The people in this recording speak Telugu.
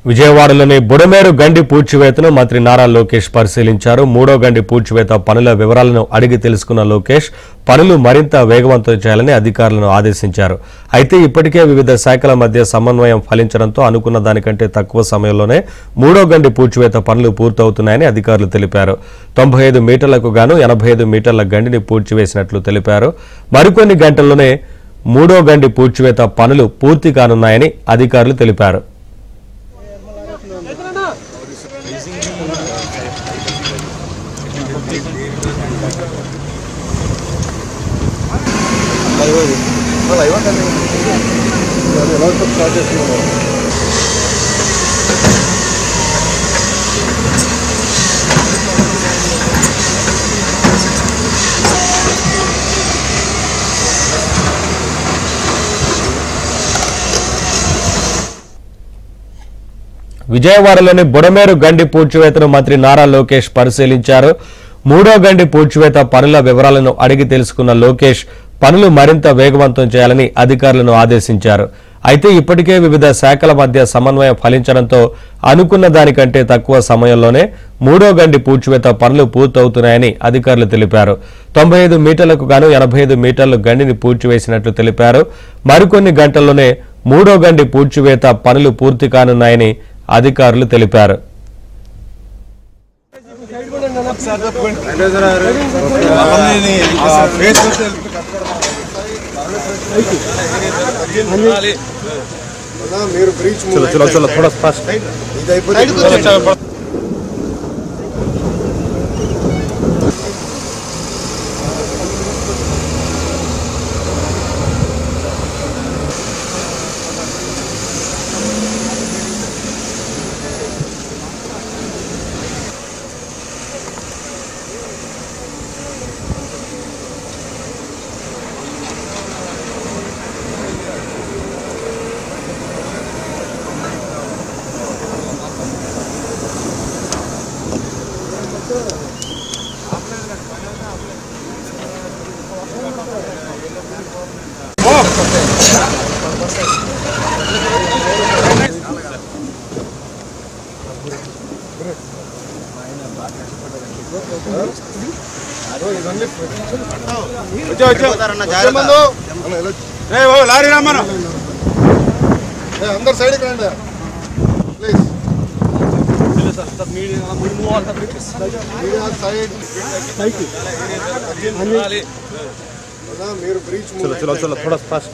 విజయవాడలోని బుడమేరు గండి పూడ్చివేతను మంత్రి నారా లోకేష్ పరిశీలించారు. మూడో గండి పూడ్చివేత పనుల వివరాలను అడిగి తెలుసుకున్న లోకేష్ పనులు మరింత వేగవంతం చేయాలని అధికారులను ఆదేశించారు. అయితే ఇప్పటికే వివిధ శాఖల మధ్య సమన్వయం ఫలించడంతో అనుకున్న దానికంటే తక్కువ సమయంలోనే మూడో గండి పూడ్చివేత పనులు పూర్తవుతున్నాయని అధికారులు తెలిపారు. 95 మీటర్లకు గాను 85 మీటర్ల గండిని పూడ్చివేసినట్లు తెలిపారు. మరికొన్ని గంటల్లోనే మూడో గండి పూడ్చివేత పనులు పూర్తి కానున్నాయని అధికారులు తెలిపారు. విజయవాడలోని బుడమేరు గండి పూడ్చివేతను మంత్రి నారా లోకేష్ పరిశీలించారు. మూడో గండి పూడ్చివేత పనుల వివరాలను అడిగి తెలుసుకున్న లోకేష్ పనులు మరింత వేగవంతం చేయాలని అధికారులను ఆదేశించారు. అయితే ఇప్పటికే వివిధ శాఖల మధ్య సమన్వయం ఫలించడంతో అనుకున్న దానికంటే తక్కువ సమయంలోనే మూడో గండి పూడ్చివేత పనులు పూర్తవుతున్నాయని అధికారులు తెలిపారు. 95 మీటర్లకు గాను 85 మీటర్లు గండిని పూడ్చివేసినట్లు తెలిపారు. మరికొన్ని గంటల్లోనే మూడో గండి పూడ్చివేత పనులు పూర్తి కానున్నాయని అధికారులు తెలిపారు. अंदर साइड मीडिया साइड चलो थोड़ा फास्ट